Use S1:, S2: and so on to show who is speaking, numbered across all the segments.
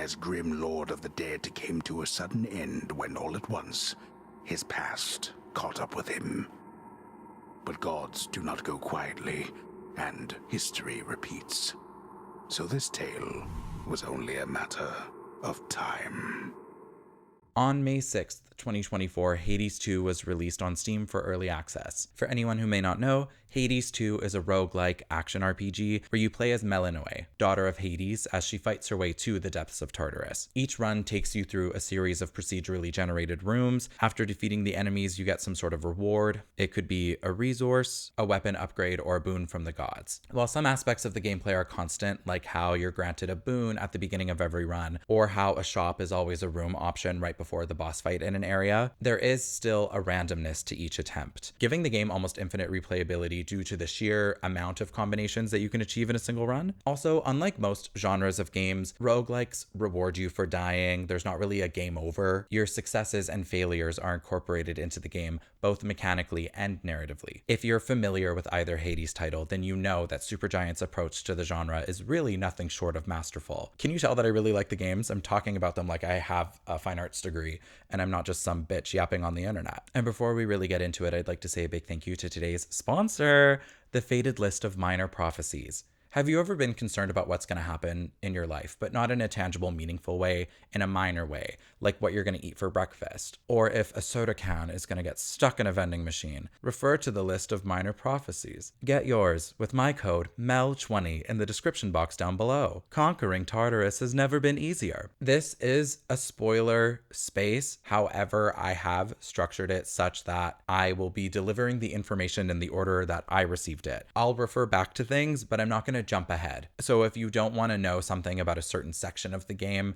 S1: as grim lord of the dead came to a sudden end when all at once his past caught up with him. But gods do not go quietly, and history repeats. So this tale was only a matter of time.
S2: On May 6th, 2024, Hades 2 was released on Steam for early access. For anyone who may not know, Hades 2 is a roguelike action RPG where you play as Melinoe, daughter of Hades, as she fights her way to the depths of Tartarus. Each run takes you through a series of procedurally generated rooms. After defeating the enemies, you get some sort of reward. It could be a resource, a weapon upgrade, or a boon from the gods. While some aspects of the gameplay are constant, like how you're granted a boon at the beginning of every run, or how a shop is always a room option right before the boss fight in an area, there is still a randomness to each attempt, giving the game almost infinite replayability due to the sheer amount of combinations that you can achieve in a single run. Also, unlike most genres of games, roguelikes reward you for dying. There's not really a game over. Your successes and failures are incorporated into the game, both mechanically and narratively. If you're familiar with either Hades title, then you know that Supergiant's approach to the genre is really nothing short of masterful. Can you tell that I really like the games? I'm talking about them like I have a fine arts degree, and I'm not just some bitch yapping on the internet. And before we really get into it, I'd like to say a big thank you to today's sponsor, the Fated List of Minor Prophecies. Have you ever been concerned about what's going to happen in your life, but not in a tangible, meaningful way, in a minor way, like what you're going to eat for breakfast, or if a soda can is going to get stuck in a vending machine? Refer to the list of minor prophecies. Get yours with my code MEL20 in the description box down below. Conquering Tartarus has never been easier. This is a spoiler space. However, I have structured it such that I will be delivering the information in the order that I received it. I'll refer back to things, but I'm not going to jump ahead. So if you don't want to know something about a certain section of the game,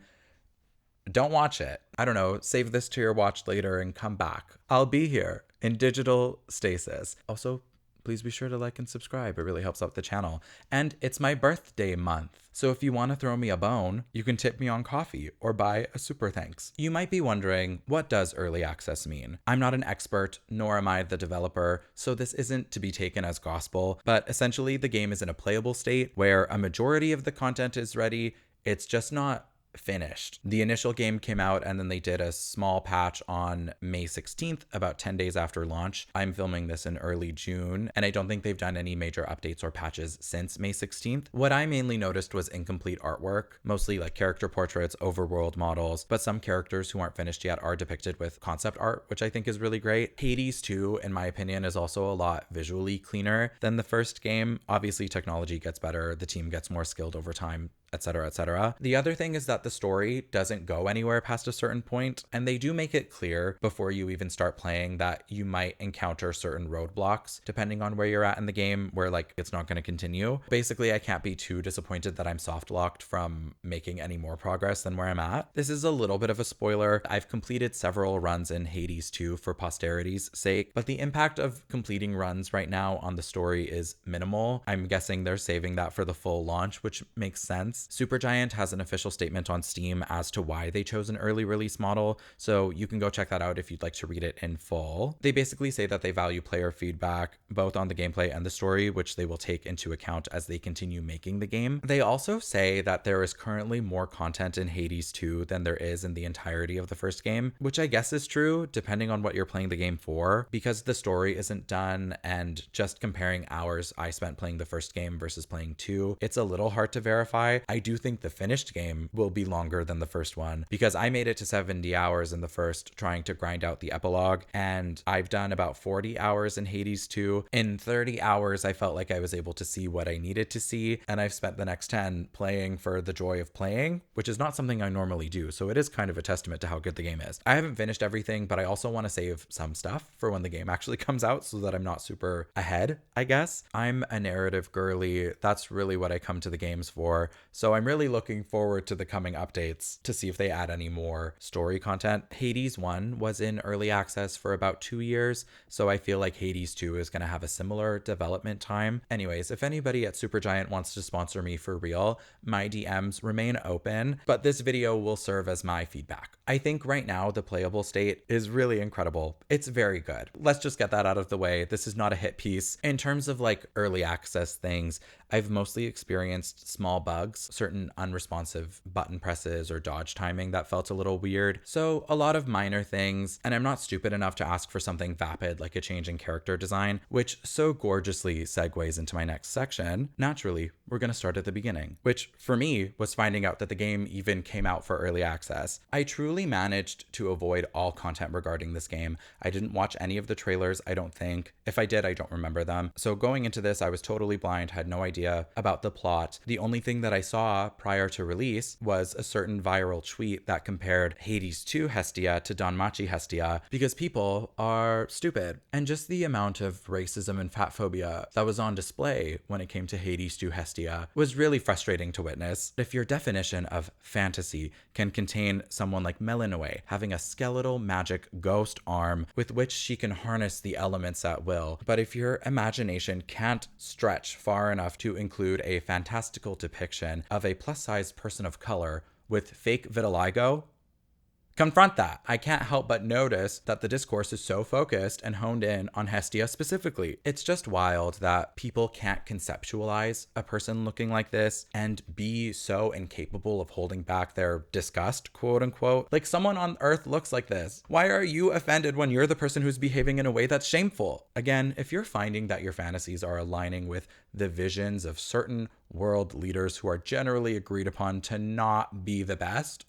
S2: don't watch it. I don't know, save this to your watch later and come back. I'll be here in digital stasis. Also, please be sure to like and subscribe. It really helps out the channel. And it's my birthday month. So if you want to throw me a bone, you can tip me on coffee or buy a super thanks. You might be wondering, what does early access mean? I'm not an expert, nor am I the developer, so this isn't to be taken as gospel, but essentially the game is in a playable state where a majority of the content is ready. It's just not finished. The initial game came out and then they did a small patch on May 16th, about 10 days after launch. I'm filming this in early June, and I don't think they've done any major updates or patches since May 16th. What I mainly noticed was incomplete artwork, mostly like character portraits, overworld models, but some characters who aren't finished yet are depicted with concept art, which I think is really great. Hades 2, in my opinion, is also a lot visually cleaner than the first game. Obviously, technology gets better, the team gets more skilled over time, etc., etc. The other thing is that the story doesn't go anywhere past a certain point, and they do make it clear before you even start playing that you might encounter certain roadblocks depending on where you're at in the game, where like it's not going to continue. Basically, I can't be too disappointed that I'm soft locked from making any more progress than where I'm at. This is a little bit of a spoiler. I've completed several runs in Hades 2 for posterity's sake, but the impact of completing runs right now on the story is minimal. I'm guessing they're saving that for the full launch, which makes sense. Supergiant has an official statement on Steam as to why they chose an early release model, so you can go check that out if you'd like to read it in full. They basically say that they value player feedback, both on the gameplay and the story, which they will take into account as they continue making the game. They also say that there is currently more content in Hades 2 than there is in the entirety of the first game, which I guess is true, depending on what you're playing the game for, because the story isn't done, and just comparing hours I spent playing the first game versus playing 2, it's a little hard to verify. I do think the finished game will be longer than the first one, because I made it to 70 hours in the first trying to grind out the epilogue, and I've done about 40 hours in Hades 2. In 30 hours, I felt like I was able to see what I needed to see, and I've spent the next 10 playing for the joy of playing, which is not something I normally do, so it is kind of a testament to how good the game is. I haven't finished everything, but I also want to save some stuff for when the game actually comes out so that I'm not super ahead, I guess. I'm a narrative girly. That's really what I come to the games for, so I'm really looking forward to the coming updates to see if they add any more story content. Hades 1 was in early access for about 2 years, so I feel like Hades 2 is going to have a similar development time. Anyways, if anybody at Supergiant wants to sponsor me for real, my DMs remain open, but this video will serve as my feedback. I think right now the playable state is really incredible. It's very good. Let's just get that out of the way. This is not a hit piece. In terms of like early access things, I've mostly experienced small bugs certain unresponsive button presses or dodge timing that felt a little weird. So a lot of minor things, and I'm not stupid enough to ask for something vapid like a change in character design, which so gorgeously segues into my next section. Naturally, we're going to start at the beginning, which for me was finding out that the game even came out for early access. I truly managed to avoid all content regarding this game. I didn't watch any of the trailers, I don't think. If I did, I don't remember them. So going into this, I was totally blind, had no idea about the plot. The only thing that I saw prior to release was a certain viral tweet that compared Hades 2 Hestia to Danmachi Hestia because people are stupid. And just the amount of racism and fat phobia that was on display when it came to Hades 2 Hestia was really frustrating to witness. If your definition of fantasy can contain someone like Melinoe having a skeletal magic ghost arm with which she can harness the elements at will, but if your imagination can't stretch far enough to include a fantastical depiction of a plus-sized person of color with fake vitiligo, confront that. I can't help but notice that the discourse is so focused and honed in on Hestia specifically. It's just wild that people can't conceptualize a person looking like this and be so incapable of holding back their disgust, quote unquote. Like, someone on Earth looks like this. Why are you offended when you're the person who's behaving in a way that's shameful? Again, if you're finding that your fantasies are aligning with the visions of certain world leaders who are generally agreed upon to not be the best,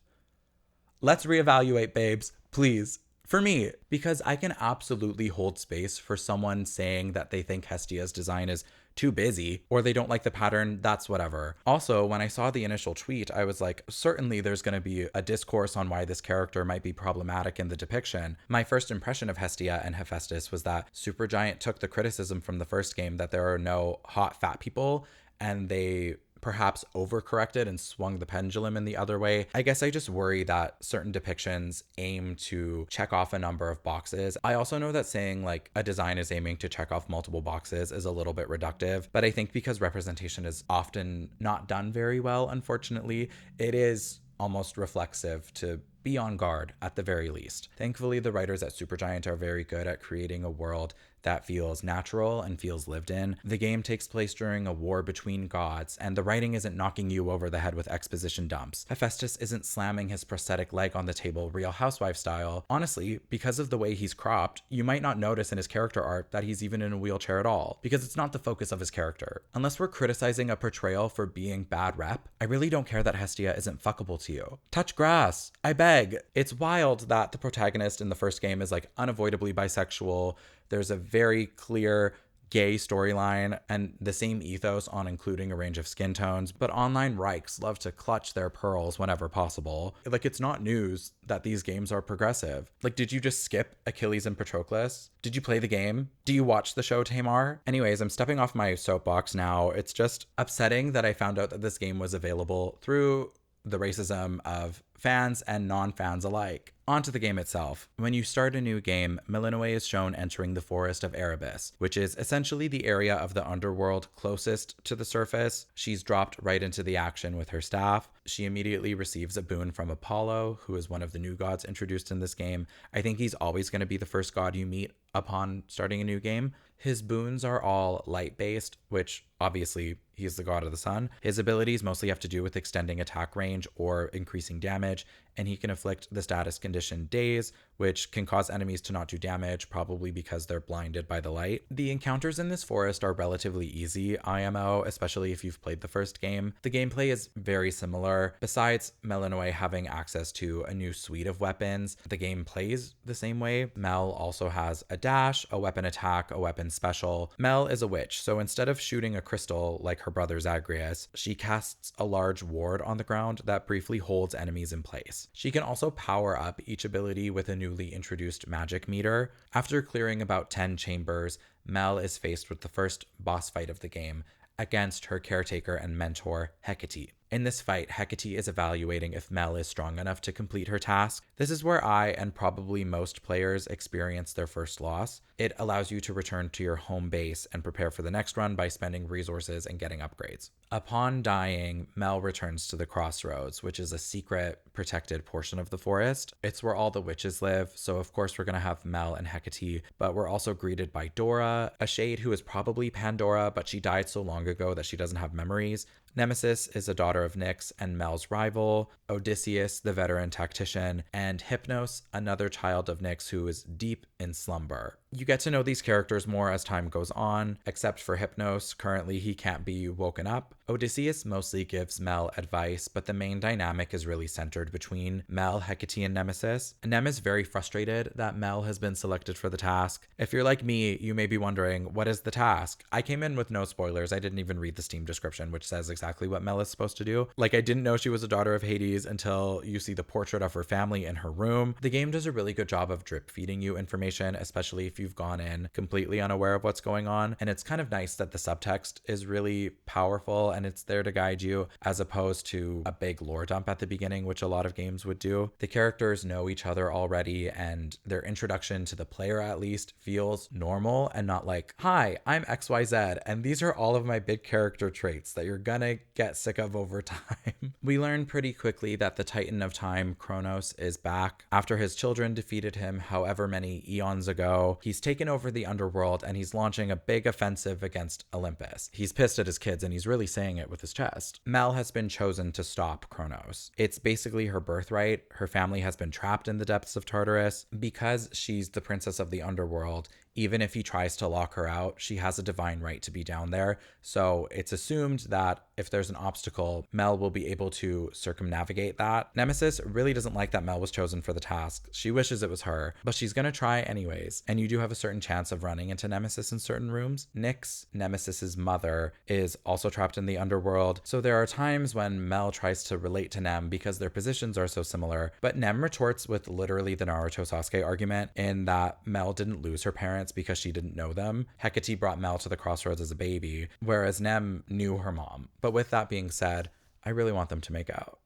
S2: let's reevaluate, babes, please. For me, because I can absolutely hold space for someone saying that they think Hestia's design is too busy or they don't like the pattern, that's whatever. Also, when I saw the initial tweet, I was like, certainly there's going to be a discourse on why this character might be problematic in the depiction. My first impression of Hestia and Hephaestus was that Supergiant took the criticism from the first game that there are no hot fat people, and they perhaps overcorrected and swung the pendulum in the other way. I guess I just worry that certain depictions aim to check off a number of boxes. I also know that saying like a design is aiming to check off multiple boxes is a little bit reductive, but I think because representation is often not done very well, unfortunately, it is almost reflexive to be on guard at the very least. Thankfully, the writers at Supergiant are very good at creating a world that feels natural and feels lived in. The game takes place during a war between gods, and the writing isn't knocking you over the head with exposition dumps. Hephaestus isn't slamming his prosthetic leg on the table Real Housewife style. Honestly, because of the way he's cropped, you might not notice in his character art that he's even in a wheelchair at all, because it's not the focus of his character. Unless we're criticizing a portrayal for being bad rep, I really don't care that Hestia isn't fuckable to you. Touch grass, I beg. It's wild that the protagonist in the first game is like unavoidably bisexual. There's a very clear gay storyline and the same ethos on including a range of skin tones, but online Reichs love to clutch their pearls whenever possible. Like, it's not news that these games are progressive. Like, did you just skip Achilles and Patroclus? Did you play the game? Do you watch the show Tamar? Anyways, I'm stepping off my soapbox now. It's just upsetting that I found out that this game was available through the racism of fans and non-fans alike. Onto the game itself. When you start a new game, Melinoe is shown entering the forest of Erebus, which is essentially the area of the underworld closest to the surface. She's dropped right into the action with her staff. She immediately receives a boon from Apollo, who is one of the new gods introduced in this game. I think he's always going to be the first god you meet upon starting a new game. His boons are all light-based, which obviously he's the god of the sun. His abilities mostly have to do with extending attack range or increasing damage, and he can afflict the status condition Daze, which can cause enemies to not do damage, probably because they're blinded by the light. The encounters in this forest are relatively easy IMO, especially if you've played the first game. The gameplay is very similar. Besides Melinoe having access to a new suite of weapons, the game plays the same way. Mel also has a dash, a weapon attack, a weapon special. Mel is a witch, so instead of shooting a crystal like her brother Zagreus, she casts a large ward on the ground that briefly holds enemies in place. She can also power up each ability with a newly introduced magic meter. After clearing about 10 chambers, Mel is faced with the first boss fight of the game against her caretaker and mentor, Hecate. In this fight, Hecate is evaluating if Mel is strong enough to complete her task. This is where I and probably most players experience their first loss. It allows you to return to your home base and prepare for the next run by spending resources and getting upgrades. Upon dying, Mel returns to the Crossroads, which is a secret, protected portion of the forest. It's where all the witches live, so of course we're going to have Mel and Hecate, but we're also greeted by Dora, a shade who is probably Pandora, but she died so long ago that she doesn't have memories. Nemesis is a daughter of Nyx and Mel's rival, Odysseus, the veteran tactician, and Hypnos, another child of Nyx who is deep in slumber. You get to know these characters more as time goes on, except for Hypnos. Currently, he can't be woken up. Odysseus mostly gives Mel advice, but the main dynamic is really centered between Mel, Hecate, and Nemesis. Nem is very frustrated that Mel has been selected for the task. If you're like me, you may be wondering, what is the task? I came in with no spoilers. I didn't even read the Steam description, which says exactly what Mel is supposed to do. Like, I didn't know she was a daughter of Hades until you see the portrait of her family in her room. The game does a really good job of drip feeding you information, especially if you've gone in completely unaware of what's going on. And it's kind of nice that the subtext is really powerful and it's there to guide you, as opposed to a big lore dump at the beginning, which a lot of games would do. The characters know each other already, and their introduction to the player at least feels normal and not like, hi, I'm XYZ, and these are all of my big character traits that you're gonna get sick of over time. We learn pretty quickly that the Titan of Time, Kronos, is back. After his children defeated him however many eons ago, he's taken over the underworld and he's launching a big offensive against Olympus. He's pissed at his kids and he's really saying it with his chest. Mel has been chosen to stop Kronos. It's basically her birthright. Her family has been trapped in the depths of Tartarus. Because she's the princess of the underworld, even if he tries to lock her out, she has a divine right to be down there. So it's assumed that if there's an obstacle, Mel will be able to circumnavigate that. Nemesis really doesn't like that Mel was chosen for the task. She wishes it was her, but she's gonna try anyways. And you do have a certain chance of running into Nemesis in certain rooms. Nyx, Nemesis's mother, is also trapped in the underworld. So there are times when Mel tries to relate to Nem because their positions are so similar, but Nem retorts with literally the Naruto Sasuke argument in that Mel didn't lose her parents because she didn't know them. Hecate brought Mel to the Crossroads as a baby, whereas Nem knew her mom. But with that being said, I really want them to make out.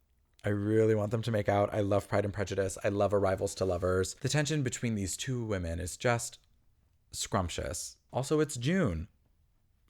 S2: I really want them to make out. I love Pride and Prejudice. I love Arrivals to Lovers. The tension between these two women is just scrumptious. Also, it's June.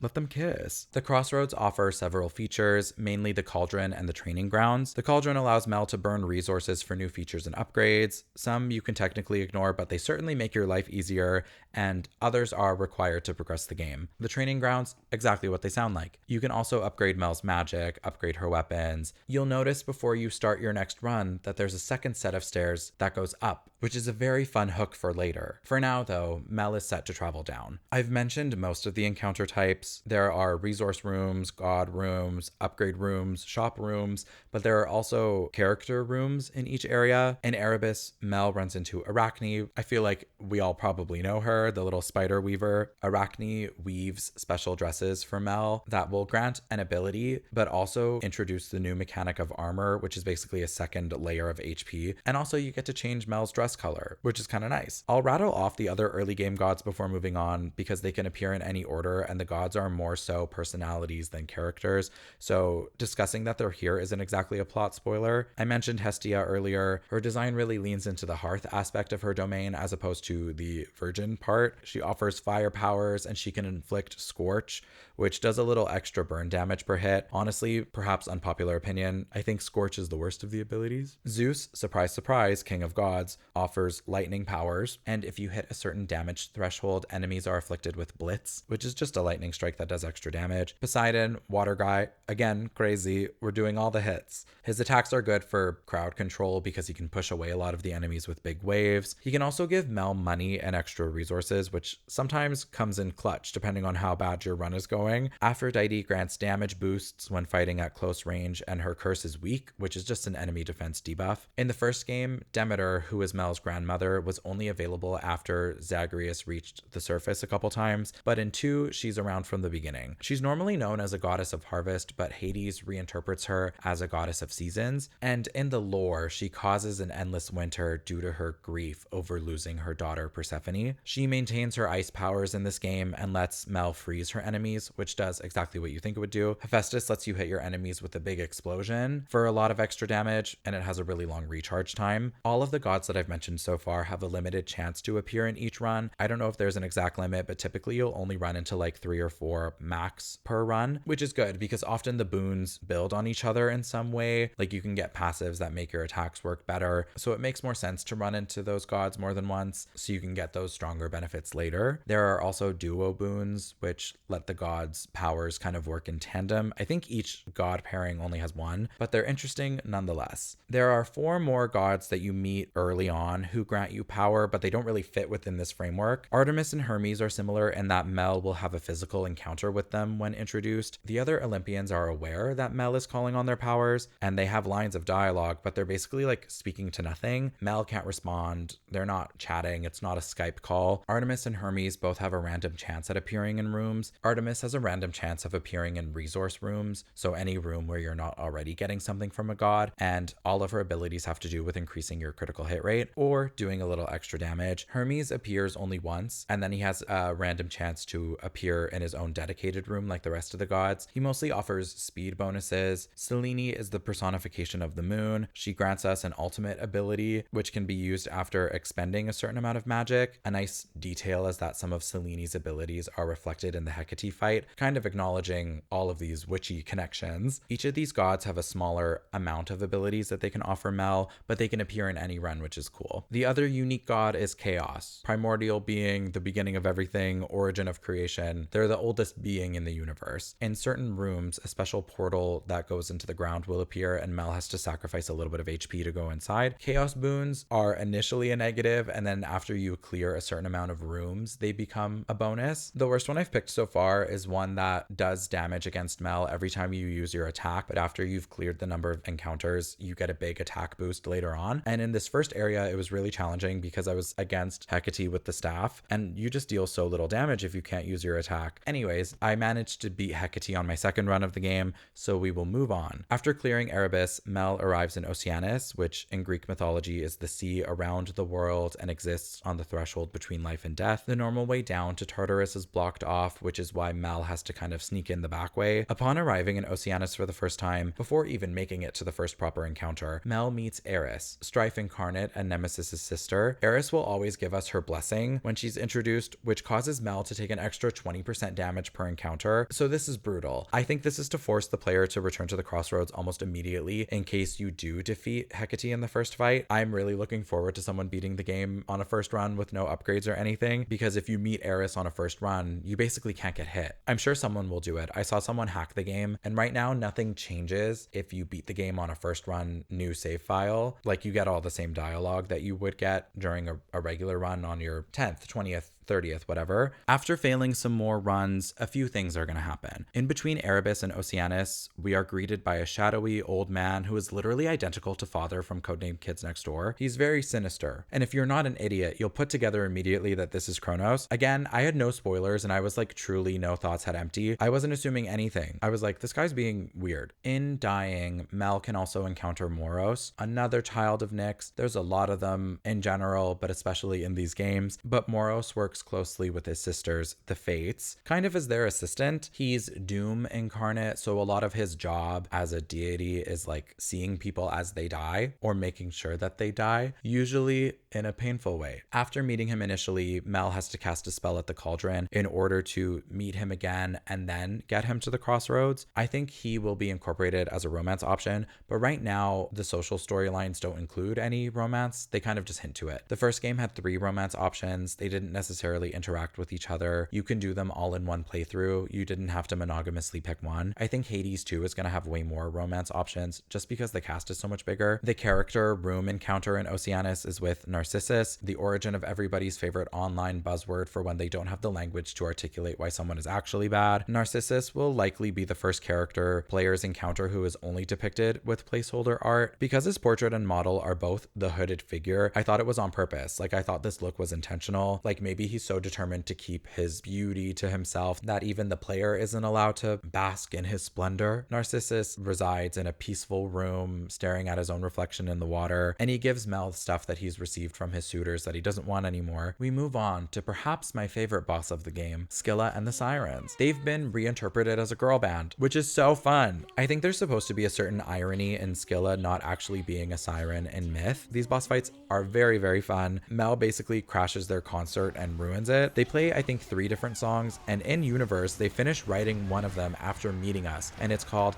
S2: Let them kiss. The Crossroads offer several features, mainly the Cauldron and the Training Grounds. The Cauldron allows Mel to burn resources for new features and upgrades. Some you can technically ignore, but they certainly make your life easier, and others are required to progress the game. The Training Grounds, exactly what they sound like. You can also upgrade Mel's magic, upgrade her weapons. You'll notice before you start your next run that there's a second set of stairs that goes up, which is a very fun hook for later. For now, though, Mel is set to travel down. I've mentioned most of the encounter types. There are resource rooms, god rooms, upgrade rooms, shop rooms, but there are also character rooms in each area. In Erebus, Mel runs into Arachne. I feel like we all probably know her, the little spider weaver. Arachne weaves special dresses for Mel that will grant an ability, but also introduce the new mechanic of armor, which is basically a second layer of HP. And also you get to change Mel's dress color, which is kind of nice. I'll rattle off the other early game gods before moving on because they can appear in any order and the gods are more so personalities than characters. So discussing that they're here isn't exactly a plot spoiler. I mentioned Hestia earlier. Her design really leans into the hearth aspect of her domain as opposed to the virgin part. She offers fire powers and she can inflict scorch, which does a little extra burn damage per hit. Honestly, perhaps unpopular opinion, I think scorch is the worst of the abilities. Zeus, surprise surprise, king of gods, offers lightning powers, and if you hit a certain damage threshold, enemies are afflicted with blitz, which is just a lightning strike that does extra damage. Poseidon, water guy, again, crazy, we're doing all the hits. His attacks are good for crowd control because he can push away a lot of the enemies with big waves. He can also give Mel money and extra resources, which sometimes comes in clutch depending on how bad your run is going. Aphrodite grants damage boosts when fighting at close range, and her curse is weak, which is just an enemy defense debuff. In the first game, Demeter, who is Mel's grandmother, was only available after Zagreus reached the surface a couple times, but in 2, she's around from the beginning. She's normally known as a goddess of harvest, but Hades reinterprets her as a goddess of seasons, and in the lore, she causes an endless winter due to her grief over losing her daughter Persephone. She maintains her ice powers in this game and lets Mel freeze her enemies, which does exactly what you think it would do. Hephaestus lets you hit your enemies with a big explosion for a lot of extra damage, and it has a really long recharge time. All of the gods that I've mentioned so far have a limited chance to appear in each run. I don't know if there's an exact limit, but typically you'll only run into like 3 or 4 4 max per run, which is good because often the boons build on each other in some way. Like you can get passives that make your attacks work better. So it makes more sense to run into those gods more than once so you can get those stronger benefits later. There are also duo boons, which let the gods' powers kind of work in tandem. I think each god pairing only has one, but they're interesting nonetheless. There are 4 more gods that you meet early on who grant you power, but they don't really fit within this framework. Artemis and Hermes are similar in that Mel will have a physical encounter with them when introduced. The other Olympians are aware that Mel is calling on their powers, and they have lines of dialogue, but they're basically like speaking to nothing. Mel can't respond. They're not chatting. It's not a Skype call. Artemis and Hermes both have a random chance at appearing in rooms. Artemis has a random chance of appearing in resource rooms, so any room where you're not already getting something from a god, and all of her abilities have to do with increasing your critical hit rate or doing a little extra damage. Hermes appears only once, and then he has a random chance to appear in his own dedicated room like the rest of the gods. He mostly offers speed bonuses. Selene is the personification of the moon. She grants us an ultimate ability, which can be used after expending a certain amount of magic. A nice detail is that some of Selene's abilities are reflected in the Hecate fight, kind of acknowledging all of these witchy connections. Each of these gods have a smaller amount of abilities that they can offer Mel, but they can appear in any run, which is cool. The other unique god is Chaos. Primordial being, the beginning of everything, origin of creation. They're the oldest being in the universe. In certain rooms, a special portal that goes into the ground will appear, and Mel has to sacrifice a little bit of HP to go inside. Chaos boons are initially a negative, and then after you clear a certain amount of rooms, they become a bonus. The worst one I've picked so far is one that does damage against Mel every time you use your attack, but after you've cleared the number of encounters, you get a big attack boost later on. And in this first area, it was really challenging because I was against Hecate with the staff, and you just deal so little damage if you can't use your attack. Anyways, I managed to beat Hecate on my second run of the game, so we will move on. After clearing Erebus, Mel arrives in Oceanus, which in Greek mythology is the sea around the world and exists on the threshold between life and death. The normal way down to Tartarus is blocked off, which is why Mel has to kind of sneak in the back way. Upon arriving in Oceanus for the first time, before even making it to the first proper encounter, Mel meets Eris, Strife incarnate and Nemesis' sister. Eris will always give us her blessing when she's introduced, which causes Mel to take an extra 20% damage per encounter. So this is brutal. I think this is to force the player to return to the Crossroads almost immediately in case you do defeat Hecate in the first fight. I'm really looking forward to someone beating the game on a first run with no upgrades or anything, because if you meet Eris on a first run, you basically can't get hit. I'm sure someone will do it. I saw someone hack the game, and right now nothing changes if you beat the game on a first run new save file. Like, you get all the same dialogue that you would get during a regular run on your 10th, 20th, 30th, whatever. After failing some more runs, a few things are going to happen. In between Erebus and Oceanus, we are greeted by a shadowy old man who is literally identical to Father from Codename Kids Next Door. He's very sinister. And if you're not an idiot, you'll put together immediately that this is Kronos. Again, I had no spoilers, and I was like truly no thoughts had empty. I wasn't assuming anything. I was like, this guy's being weird. In dying, Mel can also encounter Moros, another child of Nyx. There's a lot of them in general, but especially in these games. But Moros works closely with his sisters, the Fates, kind of as their assistant. He's Doom incarnate, so a lot of his job as a deity is like seeing people as they die or making sure that they die, usually in a painful way. After meeting him initially, Mel has to cast a spell at the cauldron in order to meet him again and then get him to the Crossroads. I think he will be incorporated as a romance option, but right now the social storylines don't include any romance. They kind of just hint to it. The first game had 3 romance options. They didn't necessarily interact with each other. You can do them all in one playthrough. You didn't have to monogamously pick one. I think Hades 2 is going to have way more romance options just because the cast is so much bigger. The character room encounter in Oceanus is with Narcissus, the origin of everybody's favorite online buzzword for when they don't have the language to articulate why someone is actually bad. Narcissus will likely be the first character players encounter who is only depicted with placeholder art. Because his portrait and model are both the hooded figure, I thought it was on purpose. Like, I thought this look was intentional. Like, maybe he's so determined to keep his beauty to himself that even the player isn't allowed to bask in his splendor. Narcissus resides in a peaceful room staring at his own reflection in the water, and he gives Mel stuff that he's received from his suitors that he doesn't want anymore. We move on to perhaps my favorite boss of the game, Scylla and the Sirens. They've been reinterpreted as a girl band, which is so fun. I think there's supposed to be a certain irony in Scylla not actually being a siren in myth. These boss fights are very, very fun. Mel basically crashes their concert and ruins it. They play, I think, 3 different songs, and in universe, they finish writing one of them after meeting us, and it's called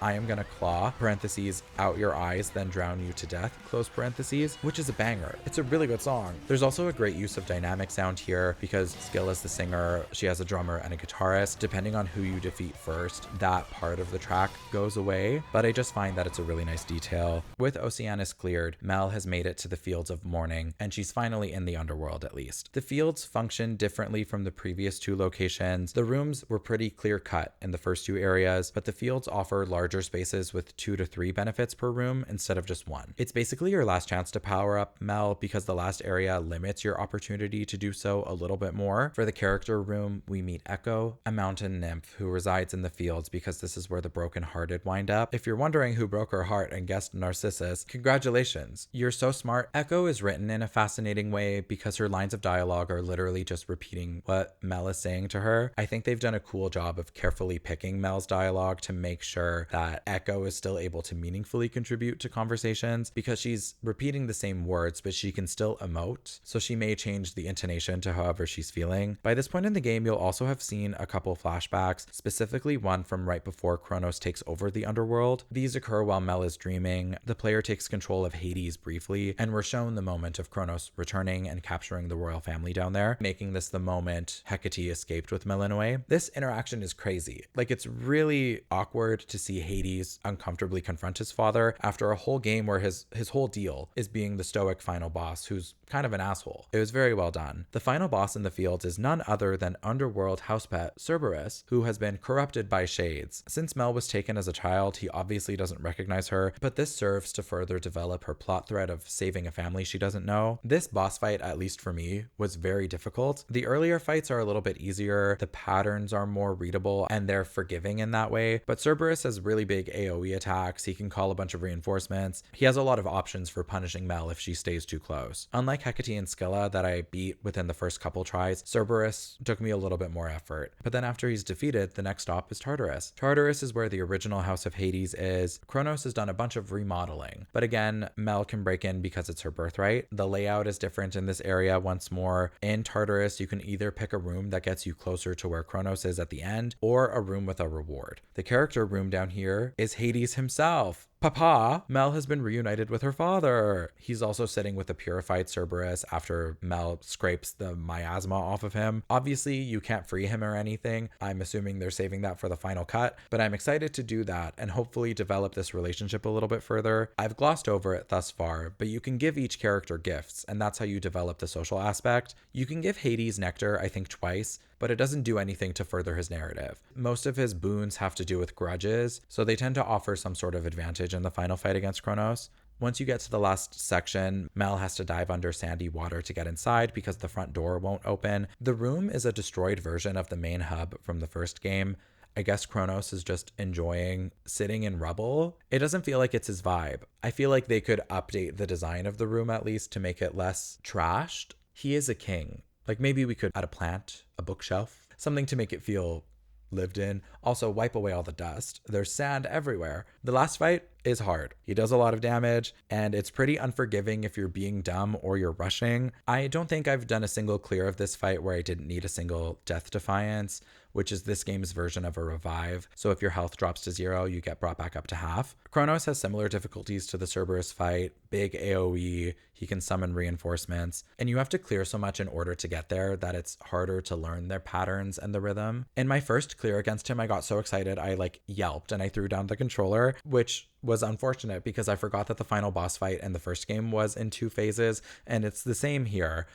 S2: I Am Gonna Claw, parentheses, out your eyes, then drown you to death, close parentheses, which is a banger. It's a really good song. There's also a great use of dynamic sound here because Skill is the singer, she has a drummer and a guitarist. Depending on who you defeat first, that part of the track goes away, but I just find that it's a really nice detail. With Oceanus cleared, Mel has made it to the Fields of Mourning, and she's finally in the underworld at least. The fields function differently from the previous 2 locations. The rooms were pretty clear cut in the first 2 areas, but the fields offer larger spaces with 2 to 3 benefits per room instead of just 1. It's basically your last chance to power up Mel because the last area limits your opportunity to do so a little bit more. For the character room, we meet Echo, a mountain nymph who resides in the fields because this is where the brokenhearted wind up. If you're wondering who broke her heart and guessed Narcissus, congratulations, you're so smart. Echo is written in a fascinating way because her lines of dialogue are literally just repeating what Mel is saying to her. I think they've done a cool job of carefully picking Mel's dialogue to make sure that Echo is still able to meaningfully contribute to conversations because she's repeating the same words, but she can still emote, so she may change the intonation to however she's feeling. By this point in the game, you'll also have seen a couple flashbacks, specifically one from right before Kronos takes over the underworld. These occur while Mel is dreaming. The player takes control of Hades briefly, and we're shown the moment of Kronos returning and capturing the royal family down there, making this the moment Hecate escaped with Melinoe. This interaction is crazy. Like, it's really awkward to see Hades uncomfortably confront his father after a whole game where his whole deal is being the stoic final boss who's kind of an asshole. It was very well done. The final boss in the fields is none other than underworld house pet Cerberus, who has been corrupted by shades. Since Mel was taken as a child, he obviously doesn't recognize her, but this serves to further develop her plot thread of saving a family she doesn't know. This boss fight, at least for me, was very difficult. The earlier fights are a little bit easier, the patterns are more readable, and they're forgiving in that way, but Cerberus has really big AoE attacks, he can call a bunch of reinforcements, he has a lot of options for punishing Mel if she stays too close. Unlike Hecate and Scylla that I beat within the first couple tries, Cerberus took me a little bit more effort. But then after he's defeated, the next stop is Tartarus. Tartarus is where the original House of Hades is. Kronos has done a bunch of remodeling, but again, Mel can break in because it's her birthright. The layout is different in this area once more. In Tartarus, you can either pick a room that gets you closer to where Kronos is at the end, or a room with a reward. The character room down here is Hades himself. Papa, Mel has been reunited with her father. He's also sitting with a purified Cerberus after Mel scrapes the miasma off of him. Obviously, you can't free him or anything. I'm assuming they're saving that for the final cut, but I'm excited to do that and hopefully develop this relationship a little bit further. I've glossed over it thus far, but you can give each character gifts, and that's how you develop the social aspect. You can give Hades nectar, I think twice, but it doesn't do anything to further his narrative. Most of his boons have to do with grudges, so they tend to offer some sort of advantage in the final fight against Kronos. Once you get to the last section, Mel has to dive under sandy water to get inside because the front door won't open. The room is a destroyed version of the main hub from the first game. I guess Kronos is just enjoying sitting in rubble. It doesn't feel like it's his vibe. I feel like they could update the design of the room at least to make it less trashed. He is a king. Like, maybe we could add a plant, a bookshelf, something to make it feel lived in. Also, wipe away all the dust. There's sand everywhere. The last fight is hard. He does a lot of damage, and it's pretty unforgiving if you're being dumb or you're rushing. I don't think I've done a single clear of this fight where I didn't need a single Death Defiance, which is this game's version of a revive. So if your health drops to 0, you get brought back up to half. Kronos has similar difficulties to the Cerberus fight, big AoE, he can summon reinforcements, and you have to clear so much in order to get there that it's harder to learn their patterns and the rhythm. In my first clear against him, I got so excited I yelped and I threw down the controller, which was unfortunate because I forgot that the final boss fight in the first game was in 2 phases, and it's the same here.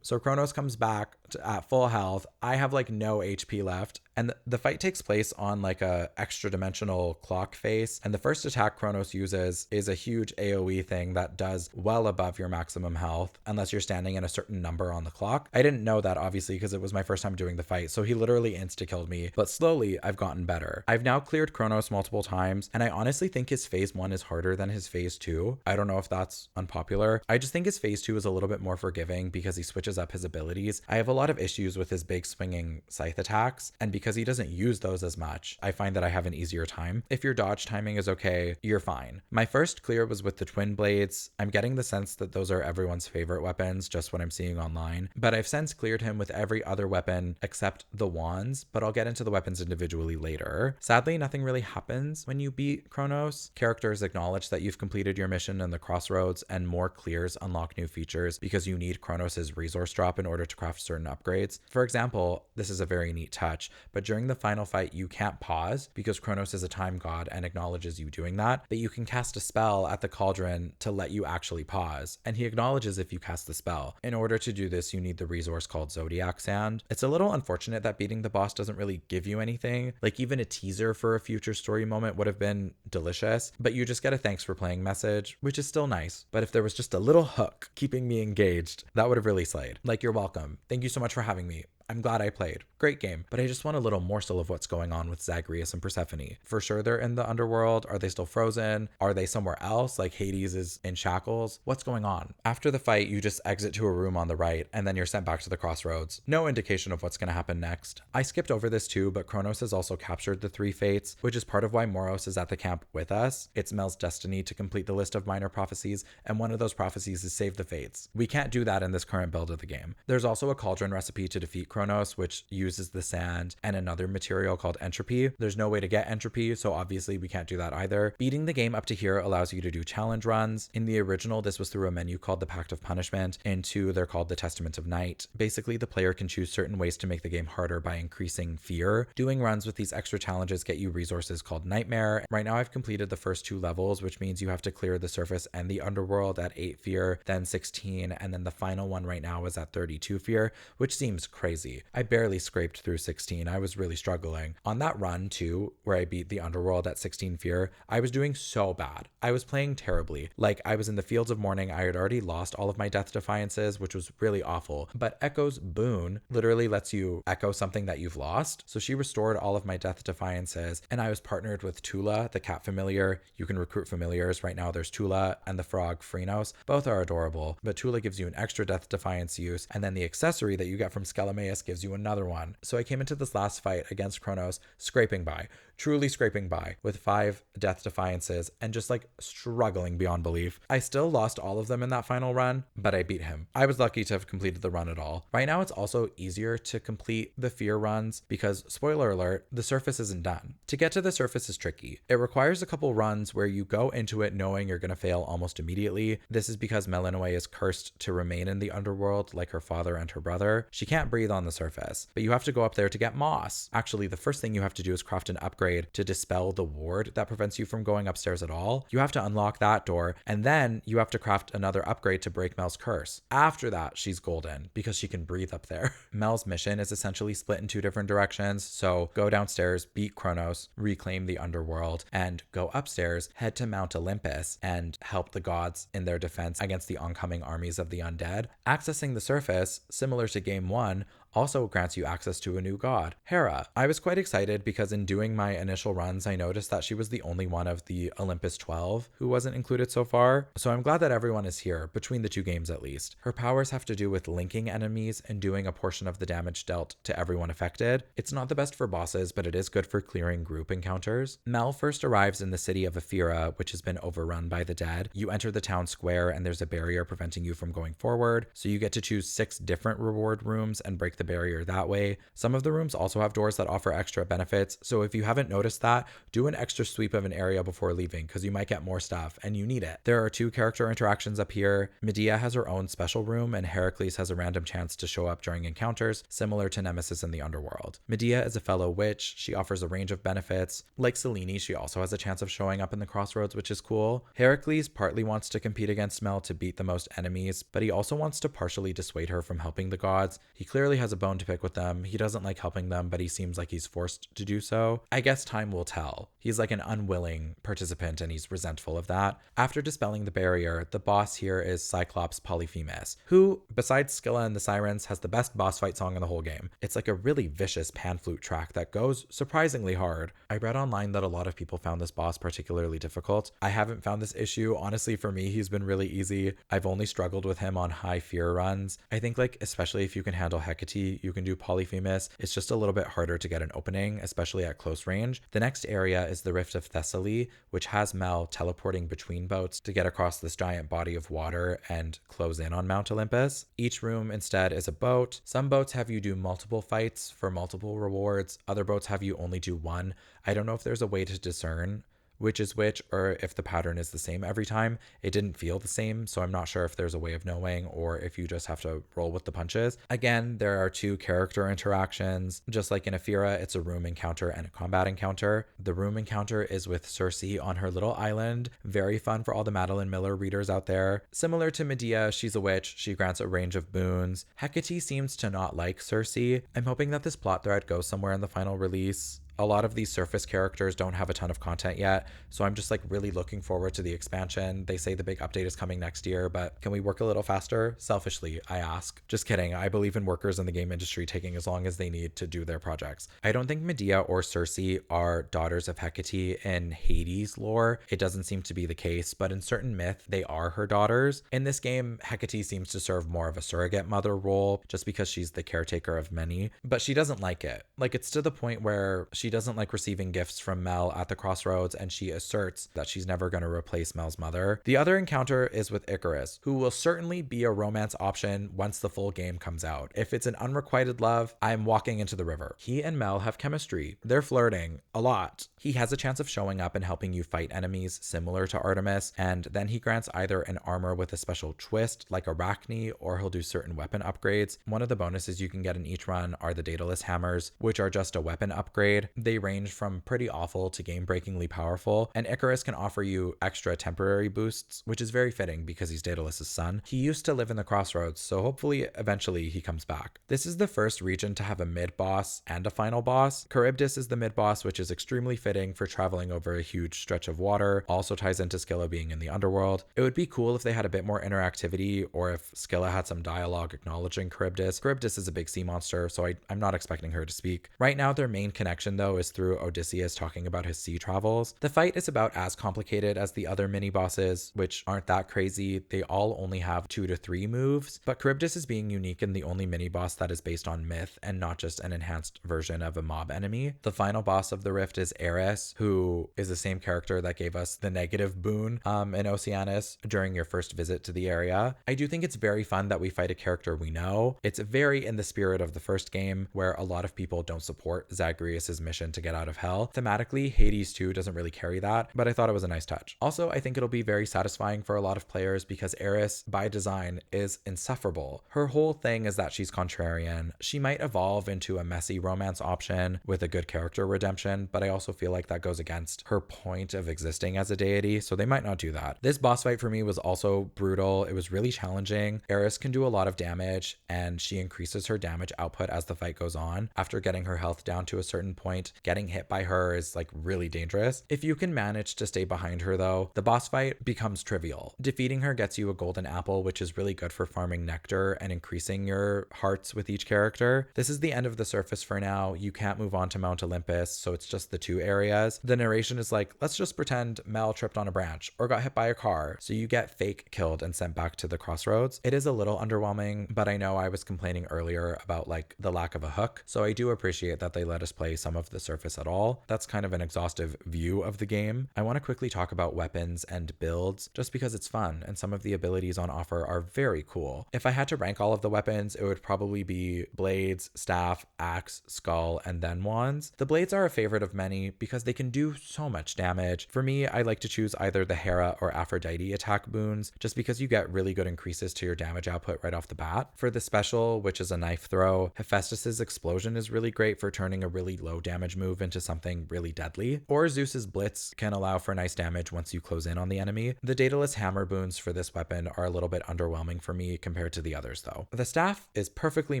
S2: So Kronos comes back at full health. I have no HP left, and the fight takes place on a extra dimensional clock face, and the first attack Kronos uses is a huge AoE thing that does well above your maximum health unless you're standing in a certain number on the clock. I didn't know that obviously because it was my first time doing the fight, so he literally insta-killed me, but slowly I've gotten better. I've now cleared Kronos multiple times, and I honestly think his phase 1 is harder than his phase 2. I don't know if that's unpopular. I just think his phase 2 is a little bit more forgiving because he switches up his abilities. I have a lot of issues with his big swinging scythe attacks, and because because he doesn't use those as much, I find that I have an easier time. If your dodge timing is okay, you're fine. My first clear was with the twin blades. I'm getting the sense that those are everyone's favorite weapons, just what I'm seeing online. But I've since cleared him with every other weapon except the wands, but I'll get into the weapons individually later. Sadly, nothing really happens when you beat Kronos. Characters acknowledge that you've completed your mission in the Crossroads, and more clears unlock new features because you need Kronos' resource drop in order to craft certain upgrades. For example, this is a very neat touch, but during the final fight, you can't pause because Kronos is a time god and acknowledges you doing that, but you can cast a spell at the cauldron to let you actually pause, and he acknowledges if you cast the spell. In order to do this, you need the resource called Zodiac Sand. It's a little unfortunate that beating the boss doesn't really give you anything. Like, even a teaser for a future story moment would have been delicious, but you just get a thanks for playing message, which is still nice. But if there was just a little hook keeping me engaged, that would have really slayed. Like, you're welcome. Thank you so much for having me. I'm glad I played. Great game. But I just want a little morsel of what's going on with Zagreus and Persephone. For sure they're in the underworld. Are they still frozen? Are they somewhere else? Like Hades is in shackles? What's going on? After the fight, you just exit to a room on the right, and then you're sent back to the Crossroads. No indication of what's going to happen next. I skipped over this too, but Kronos has also captured the 3 fates, which is part of why Moros is at the camp with us. It's Mel's destiny to complete the list of minor prophecies, and one of those prophecies is save the fates. We can't do that in this current build of the game. There's also a cauldron recipe to defeat Kronos, which uses the sand and another material called entropy. There's no way to get entropy, so obviously we can't do that either. Beating the game up to here allows you to do challenge runs. In the original, this was through a menu called the Pact of Punishment. In 2, they're called the Testament of Night. Basically, the player can choose certain ways to make the game harder by increasing fear. Doing runs with these extra challenges get you resources called Nightmare. Right now, I've completed the first 2 levels, which means you have to clear the surface and the underworld at 8 fear, then 16, and then the final one right now is at 32 fear, which seems crazy. I barely scraped through 16. I was really struggling. On that run too, where I beat the underworld at 16 fear, I was doing so bad. I was playing terribly. Like, I was in the Fields of Mourning. I had already lost all of my death defiances, which was really awful. But Echo's boon literally lets you echo something that you've lost. So she restored all of my death defiances, and I was partnered with Tula, the cat familiar. You can recruit familiars. Right now there's Tula and the frog Phrynos. Both are adorable, but Tula gives you an extra death defiance use, and then the accessory that you get from Skelemaeus gives you another one. So I came into this last fight against Kronos scraping by, truly scraping by, with 5 death defiances and just like struggling beyond belief. I still lost all of them in that final run, but I beat him. I was lucky to have completed the run at all. Right now it's also easier to complete the fear runs because, spoiler alert, the surface isn't done. To get to the surface is tricky. It requires a couple runs where you go into it knowing you're going to fail almost immediately. This is because Melinoe is cursed to remain in the underworld like her father and her brother. She can't breathe on the surface, but you have to go up there to get moss. Actually, the first thing you have to do is craft an upgrade to dispel the ward that prevents you from going upstairs at all. You have to unlock that door, and then you have to craft another upgrade to break Mel's curse. After that, she's golden because she can breathe up there. Mel's mission is essentially split in 2 different directions. So go downstairs, beat Kronos, reclaim the underworld, and go upstairs, head to Mount Olympus, and help the gods in their defense against the oncoming armies of the undead. Accessing the surface, similar to game 1, also grants you access to a new god, Hera. I was quite excited because in doing my initial runs, I noticed that she was the only one of the Olympus 12 who wasn't included so far. So I'm glad that everyone is here, between the 2 games at least. Her powers have to do with linking enemies and doing a portion of the damage dealt to everyone affected. It's not the best for bosses, but it is good for clearing group encounters. Mel first arrives in the city of Ephyra, which has been overrun by the dead. You enter the town square and there's a barrier preventing you from going forward. So you get to choose 6 different reward rooms and break the barrier that way. Some of the rooms also have doors that offer extra benefits, so if you haven't noticed that, do an extra sweep of an area before leaving because you might get more stuff and you need it. There are 2 character interactions up here. Medea has her own special room and Heracles has a random chance to show up during encounters, similar to Nemesis in the underworld. Medea is a fellow witch. She offers a range of benefits. Like Selene, she also has a chance of showing up in the Crossroads, which is cool. Heracles partly wants to compete against Mel to beat the most enemies, but he also wants to partially dissuade her from helping the gods. He clearly has a bone to pick with them. He doesn't like helping them, but he seems like he's forced to do so. I guess time will tell. He's like an unwilling participant and he's resentful of that. After dispelling the barrier, the boss here is Cyclops Polyphemus, who, besides Scylla and the Sirens, has the best boss fight song in the whole game. It's like a really vicious pan flute track that goes surprisingly hard. I read online that a lot of people found this boss particularly difficult. I haven't found this issue. Honestly, for me, he's been really easy. I've only struggled with him on high fear runs. I think, like, especially if you can handle Hecate, ability, you can do Polyphemus. It's just a little bit harder to get an opening, especially at close range. The next area is the Rift of Thessaly, which has Mel teleporting between boats to get across this giant body of water and close in on Mount Olympus. Each room instead is a boat. Some boats have you do multiple fights for multiple rewards. Other boats have you only do one. I don't know if there's a way to discern which is which, or if the pattern is the same every time. It didn't feel the same, so I'm not sure if there's a way of knowing or if you just have to roll with the punches. Again, there are 2 character interactions. Just like in Ephyra, it's a room encounter and a combat encounter. The room encounter is with Circe on her little island. Very fun for all the Madeline Miller readers out there. Similar to Medea, she's a witch. She grants a range of boons. Hecate seems to not like Circe. I'm hoping that this plot thread goes somewhere in the final release. A lot of these surface characters don't have a ton of content yet, so I'm just like really looking forward to the expansion. They say the big update is coming next year, but can we work a little faster? Selfishly, I ask. Just kidding. I believe in workers in the game industry taking as long as they need to do their projects. I don't think Medea or Circe are daughters of Hecate in Hades lore. It doesn't seem to be the case, but in certain myth, they are her daughters. In this game, Hecate seems to serve more of a surrogate mother role just because she's the caretaker of many, but she doesn't like it. Like, it's to the point where she doesn't like receiving gifts from Mel at the Crossroads, and she asserts that she's never going to replace Mel's mother. The other encounter is with Icarus, who will certainly be a romance option once the full game comes out. If it's an unrequited love, I'm walking into the river. He and Mel have chemistry. They're flirting a lot. He has a chance of showing up and helping you fight enemies similar to Artemis, and then he grants either an armor with a special twist like Arachne, or he'll do certain weapon upgrades. One of the bonuses you can get in each run are the Daedalus hammers, which are just a weapon upgrade. They range from pretty awful to game-breakingly powerful, and Icarus can offer you extra temporary boosts, which is very fitting because he's Daedalus' son. He used to live in the Crossroads, so hopefully eventually he comes back. This is the first region to have a mid-boss and a final boss. Charybdis is the mid-boss, which is extremely fitting for traveling over a huge stretch of water. Also ties into Scylla being in the underworld. It would be cool if they had a bit more interactivity, or if Scylla had some dialogue acknowledging Charybdis. Charybdis is a big sea monster, so I'm not expecting her to speak. Right now, their main connection though is through Odysseus talking about his sea travels. The fight is about as complicated as the other mini bosses, which aren't that crazy. They all only have 2 to 3 moves, but Charybdis is being unique and the only mini boss that is based on myth and not just an enhanced version of a mob enemy. The final boss of the Rift is Erebus, who is the same character that gave us the negative boon in Oceanus during your first visit to the area. I do think it's very fun that we fight a character we know. It's very in the spirit of the first game, where a lot of people don't support Zagreus' mission to get out of hell. Thematically, Hades 2 doesn't really carry that, but I thought it was a nice touch. Also, I think it'll be very satisfying for a lot of players because Eris, by design, is insufferable. Her whole thing is that she's contrarian. She might evolve into a messy romance option with a good character redemption, but I also feel like that goes against her point of existing as a deity, so they might not do that. This boss fight for me was also brutal. It was really challenging. Eris can do a lot of damage, and she increases her damage output as the fight goes on. After getting her health down to a certain point, getting hit by her is like really dangerous. If you can manage to stay behind her though, the boss fight becomes trivial. Defeating her gets you a golden apple, which is really good for farming nectar and increasing your hearts with each character. This is the end of the surface for now. You can't move on to Mount Olympus, so it's just the 2 areas. The narration is like, let's just pretend Mel tripped on a branch or got hit by a car, so you get fake killed and sent back to the Crossroads. It is a little underwhelming, but I know I was complaining earlier about like the lack of a hook, so I do appreciate that they let us play some of the surface at all. That's kind of an exhaustive view of the game. I want to quickly talk about weapons and builds just because it's fun and some of the abilities on offer are very cool. If I had to rank all of the weapons, it would probably be blades, staff, axe, skull, and then wands. The blades are a favorite of many because they can do so much damage. For me, I like to choose either the Hera or Aphrodite attack boons just because you get really good increases to your damage output right off the bat. For the special, which is a knife throw, Hephaestus's explosion is really great for turning a really low damage move into something really deadly, or Zeus's blitz can allow for nice damage once you close in on the enemy. The Daedalus hammer boons for this weapon are a little bit underwhelming for me compared to the others though. The staff is perfectly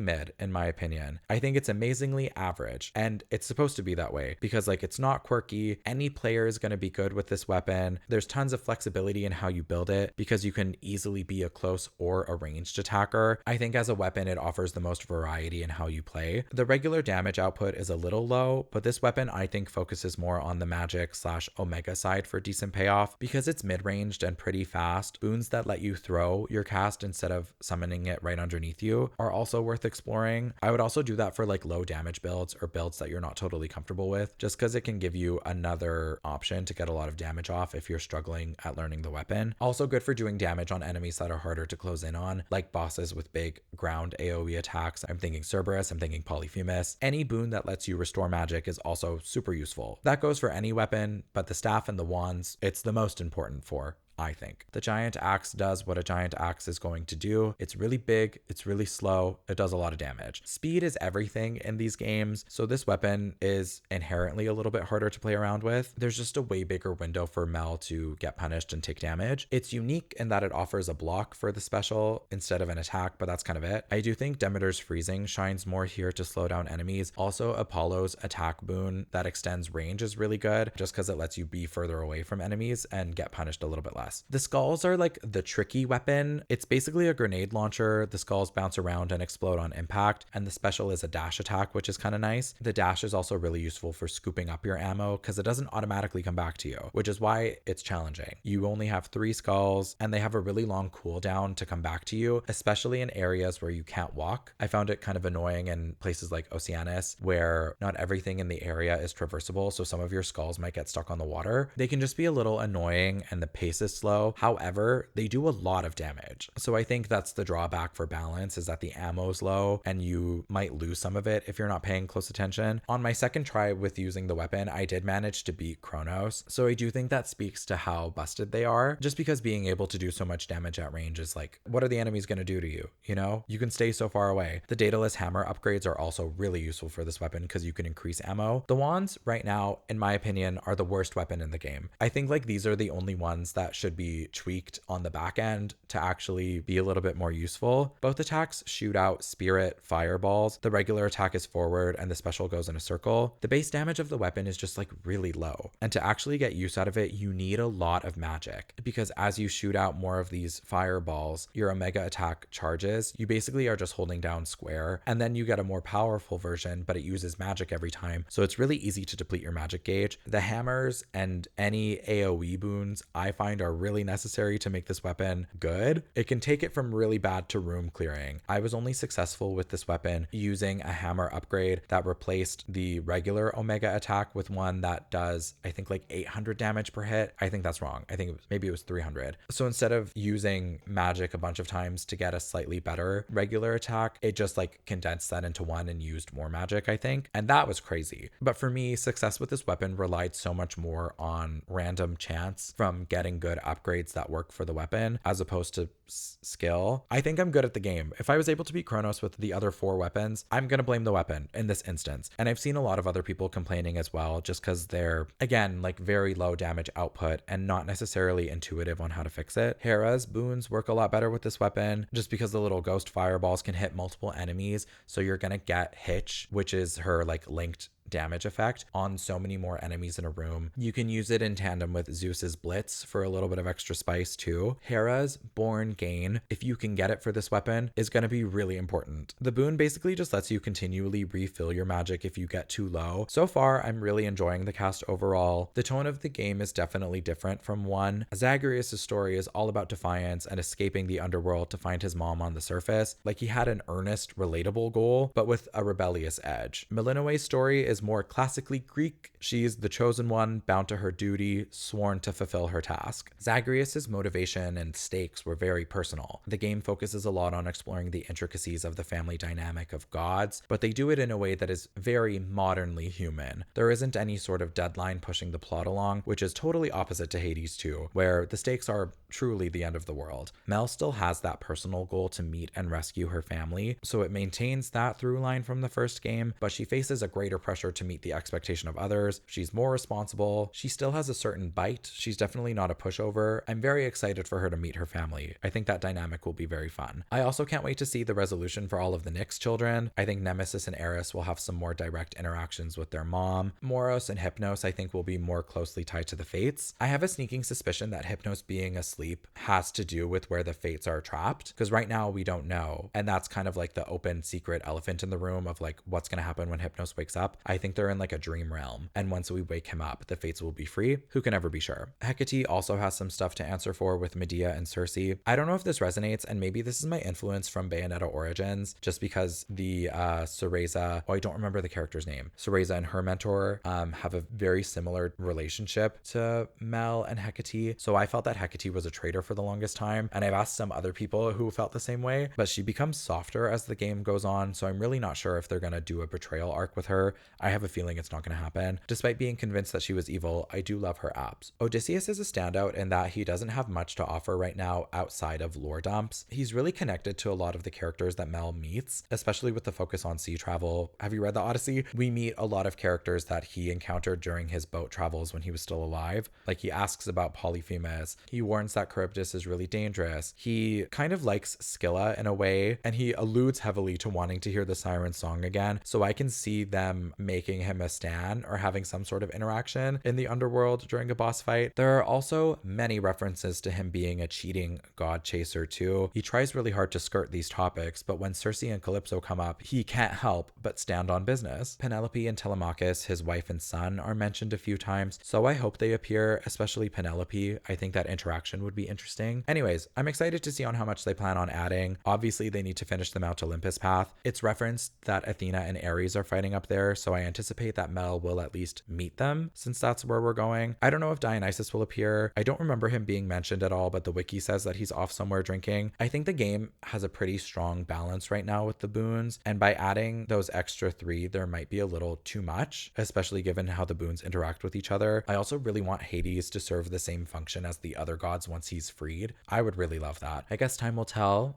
S2: mid in my opinion. I think it's amazingly average, and it's supposed to be that way because like it's not quirky. Any player is going to be good with this weapon. There's tons of flexibility in how you build it because you can easily be a close or a ranged attacker. I think as a weapon it offers the most variety in how you play. The regular damage output is a little low, but this weapon I think focuses more on the magic / omega side for decent payoff because it's mid-ranged and pretty fast. Boons that let you throw your cast instead of summoning it right underneath you are also worth exploring. I would also do that for like low damage builds or builds that you're not totally comfortable with, just because it can give you another option to get a lot of damage off if you're struggling at learning the weapon. Also good for doing damage on enemies that are harder to close in on, like bosses with big ground AoE attacks. I'm thinking Cerberus, I'm thinking Polyphemus. Any boon that lets you restore magic is also super useful. That goes for any weapon, but the staff and the wands, it's the most important for, I think. The giant axe does what a giant axe is going to do. It's really big, it's really slow, it does a lot of damage. Speed is everything in these games, so this weapon is inherently a little bit harder to play around with. There's just a way bigger window for Mel to get punished and take damage. It's unique in that it offers a block for the special instead of an attack, but that's kind of it. I do think Demeter's freezing shines more here to slow down enemies. Also, Apollo's attack boon that extends range is really good, just because it lets you be further away from enemies and get punished a little bit less. The skulls are like the tricky weapon. It's basically a grenade launcher. The skulls bounce around and explode on impact, and the special is a dash attack, which is kind of nice. The dash is also really useful for scooping up your ammo because it doesn't automatically come back to you, which is why it's challenging. You only have 3 skulls and they have a really long cooldown to come back to you, especially in areas where you can't walk. I found it kind of annoying in places like Oceanus where not everything in the area is traversable, so some of your skulls might get stuck on the water. They can just be a little annoying and the pace is slow. However, they do a lot of damage. So I think that's the drawback for balance, is that the ammo's low and you might lose some of it if you're not paying close attention. On my second try with using the weapon, I did manage to beat Kronos. So I do think that speaks to how busted they are, just because being able to do so much damage at range is like, what are the enemies going to do to you? You know, you can stay so far away. The Daedalus hammer upgrades are also really useful for this weapon because you can increase ammo. The wands right now, in my opinion, are the worst weapon in the game. I think like these are the only ones that should be tweaked on the back end to actually be a little bit more useful. Both attacks shoot out spirit fireballs. The regular attack is forward and the special goes in a circle. The base damage of the weapon is just like really low. And to actually get use out of it, you need a lot of magic, because as you shoot out more of these fireballs, your omega attack charges. You basically are just holding down square, and then you get a more powerful version, but it uses magic every time. So it's really easy to deplete your magic gauge. The hammers and any AoE boons I find are really necessary to make this weapon good. It can take it from really bad to room clearing. I was only successful with this weapon using a hammer upgrade that replaced the regular omega attack with one that does, I think, like 800 damage per hit. I think that's wrong. I think maybe it was 300. So instead of using magic a bunch of times to get a slightly better regular attack, it just like condensed that into one and used more magic, I think. And that was crazy. But for me, success with this weapon relied so much more on random chance from getting good upgrades that work for the weapon as opposed to skill. I think I'm good at the game. If I was able to beat Kronos with the other 4 weapons, I'm going to blame the weapon in this instance. And I've seen a lot of other people complaining as well, just because they're, again, like very low damage output and not necessarily intuitive on how to fix it. Hera's boons work a lot better with this weapon, just because the little ghost fireballs can hit multiple enemies. So you're going to get Hitch, which is her like linked damage effect, on so many more enemies in a room. You can use it in tandem with Zeus's Blitz for a little bit of extra spice too. Hera's Born Gain, if you can get it for this weapon, is going to be really important. The boon basically just lets you continually refill your magic if you get too low. So far, I'm really enjoying the cast overall. The tone of the game is definitely different from 1. Zagreus' story is all about defiance and escaping the underworld to find his mom on the surface. Like, he had an earnest, relatable goal, but with a rebellious edge. Melinoe's story is more classically Greek. She's the chosen one, bound to her duty, sworn to fulfill her task. Zagreus' motivation and stakes were very personal. The game focuses a lot on exploring the intricacies of the family dynamic of gods, but they do it in a way that is very modernly human. There isn't any sort of deadline pushing the plot along, which is totally opposite to Hades 2, where the stakes are truly the end of the world. Mel still has that personal goal to meet and rescue her family, so it maintains that through line from the first game, but she faces a greater pressure to meet the expectation of others. She's more responsible. She still has a certain bite. She's definitely not a pushover. I'm very excited for her to meet her family. I think that dynamic will be very fun. I also can't wait to see the resolution for all of the Nyx children. I think Nemesis and Eris will have some more direct interactions with their mom. Moros and Hypnos, I think, will be more closely tied to the Fates. I have a sneaking suspicion that Hypnos being asleep has to do with where the Fates are trapped, because right now we don't know. And that's kind of like the open secret elephant in the room of like what's going to happen when Hypnos wakes up. I think they're in like a dream realm, and once we wake him up, the fates will be free. Who can ever be sure? Hecate also has some stuff to answer for with Medea and Circe. I don't know if this resonates, and maybe this is my influence from Bayonetta Origins, just because the Cereza, I don't remember the character's name, Cereza and her mentor have a very similar relationship to Mel and Hecate. So I felt that Hecate was a traitor for the longest time, and I've asked some other people who felt the same way, but she becomes softer as the game goes on, so I'm really not sure if they're gonna do a betrayal arc with her. I have a feeling it's not gonna happen. Despite being convinced that she was evil, I do love her abs. Odysseus is a standout in that he doesn't have much to offer right now outside of lore dumps. He's really connected to a lot of the characters that Mel meets, especially with the focus on sea travel. Have you read the Odyssey? We meet a lot of characters that he encountered during his boat travels when he was still alive. Like, he asks about Polyphemus, he warns that Charybdis is really dangerous, he kind of likes Scylla in a way, and he alludes heavily to wanting to hear the siren song again. So I can see them making him a stan or having some sort of interaction in the underworld during a boss fight. There are also many references to him being a cheating god chaser too. He tries really hard to skirt these topics, but when Circe and Calypso come up, he can't help but stand on business. Penelope and Telemachus, his wife and son, are mentioned a few times, so I hope they appear, especially Penelope. I think that interaction would be interesting. Anyways, I'm excited to see on how much they plan on adding. Obviously, they need to finish the Mount Olympus path. It's referenced that Athena and Ares are fighting up there, so I anticipate that Mel will at least meet them, since that's where we're going. I don't know if Dionysus will appear. I don't remember him being mentioned at all, but the wiki says that he's off somewhere drinking. I think the game has a pretty strong balance right now with the boons, and by adding those extra 3, there might be a little too much, especially given how the boons interact with each other. I also really want Hades to serve the same function as the other gods once he's freed. I would really love that. I guess time will tell.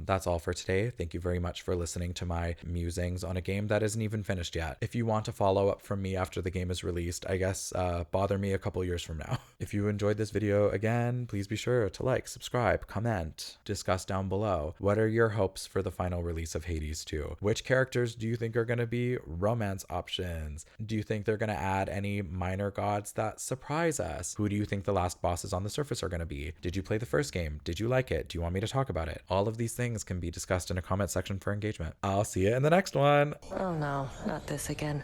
S2: That's all for today. Thank you very much for listening to my musings on a game that isn't even finished yet. If you want to follow up from me after the game is released, I guess bother me a couple years from now. If you enjoyed this video, again, please be sure to like, subscribe, comment, discuss down below. What are your hopes for the final release of Hades 2? Which characters do you think are going to be romance options? Do you think they're going to add any minor gods that surprise us? Who do you think the last bosses on the surface are going to be? Did you play the first game? Did you like it? Do you want me to talk about it? All of these things can be discussed in a comment section for engagement. I'll see you in the next one.
S3: Oh no, not this again.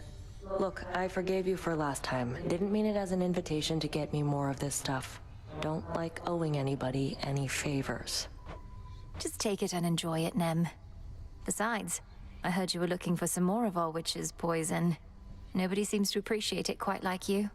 S3: Look, I forgave you for last time. Didn't mean it as an invitation to get me more of this stuff. Don't like owing anybody any favors.
S4: Just take it and enjoy it, Nem. Besides, I heard you were looking for some more of our witch's poison. Nobody seems to appreciate it quite like you.